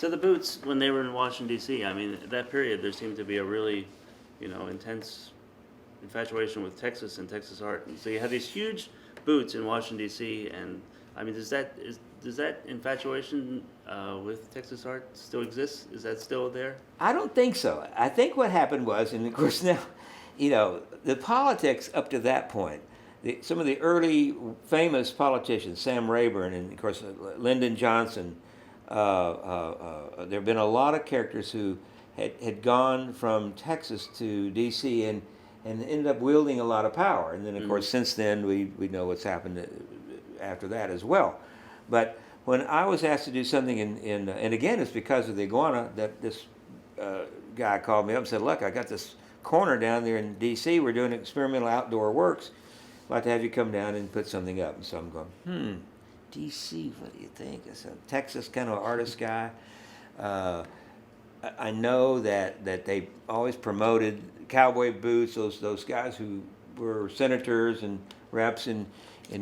So the Boots, when they were in Washington D.C., I mean, that period there seemed to be a really, intense infatuation with Texas and Texas art. And so you have these huge boots in Washington D.C. and I mean, does that infatuation with Texas art still exist? Is that still there? I don't think so. I think what happened was, and of course now, the politics up to that point, some of the early famous politicians, Sam Rayburn and of course Lyndon Johnson, there have been a lot of characters who had gone from Texas to D.C. and ended up wielding a lot of power. And then of course since then we know what's happened after that as well. But when I was asked to do something and again it's because of the iguana that this guy called me up and said, look, I got this corner down there in D.C. We're doing experimental outdoor works. I'd like to have you come down and put something up. And so I'm going, D.C., what do you think? I said, Texas kind of artist guy. I know that they always promoted cowboy boots, those guys who were senators and reps in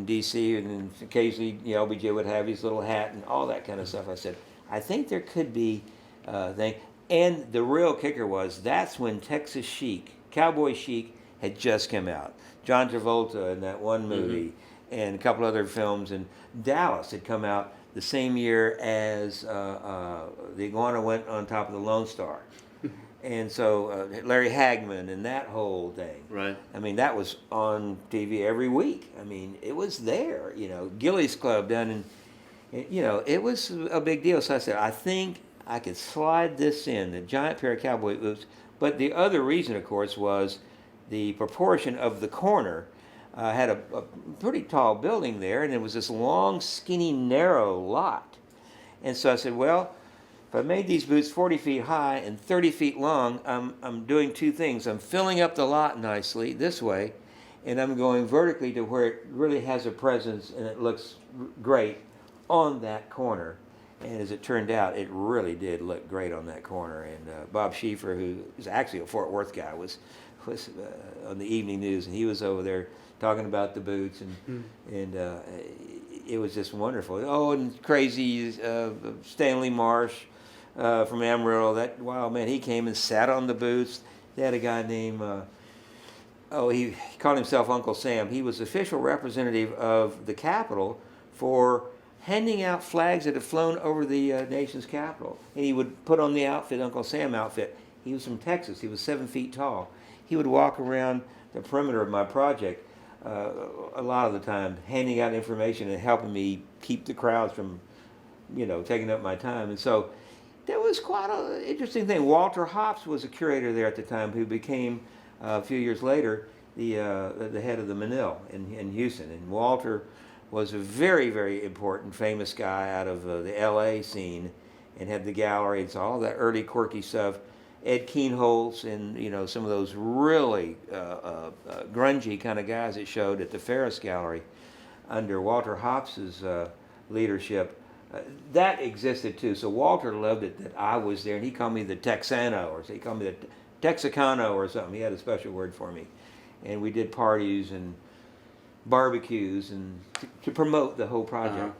D.C. and then occasionally LBJ would have his little hat and all that kind of stuff. I said, I think there could be a thing. And the real kicker was that's when Texas Chic, Cowboy Chic, had just come out. John Travolta in that one movie and a couple other films. And Dallas had come out the same year as the iguana went on top of the Lone Star. And so Larry Hagman and that whole thing. Right. I mean, that was on TV every week. I mean, it was there, Gillies Club down in, it was a big deal. So I said, I think I could slide this in, the giant pair of cowboy boots. But the other reason, of course, was the proportion of the corner. Had a pretty tall building there, and it was this long, skinny, narrow lot. And so I said, well, if I made these boots 40 feet high and 30 feet long, I'm doing two things. I'm filling up the lot nicely this way, and I'm going vertically to where it really has a presence and it looks great on that corner. And as it turned out, it really did look great on that corner. And Bob Schieffer, who is actually a Fort Worth guy, was on the evening news, and he was over there talking about the boots, and it was just wonderful. Oh, and crazy Stanley Marsh from Amarillo, that wild man, he came and sat on the boots. They had a guy named, he called himself Uncle Sam. He was official representative of the Capitol for handing out flags that had flown over the nation's capital. And he would put on the outfit, Uncle Sam outfit. He was from Texas. He was 7 feet tall. He would walk around the perimeter of my project a lot of the time, handing out information and helping me keep the crowds from, taking up my time. And so that was quite an interesting thing. Walter Hopps was a curator there at the time who became, a few years later, the head of the Manil in Houston. And Walter was a very, very important, famous guy out of the L.A. scene and had the gallery. It's all that early quirky stuff. Ed Keenholz and some of those really grungy kind of guys that showed at the Ferris Gallery under Walter Hopps's leadership. That existed too. So Walter loved it that I was there, and he called me the Texano, or he called me the Texicano or something. He had a special word for me, and we did parties and barbecues and to promote the whole project.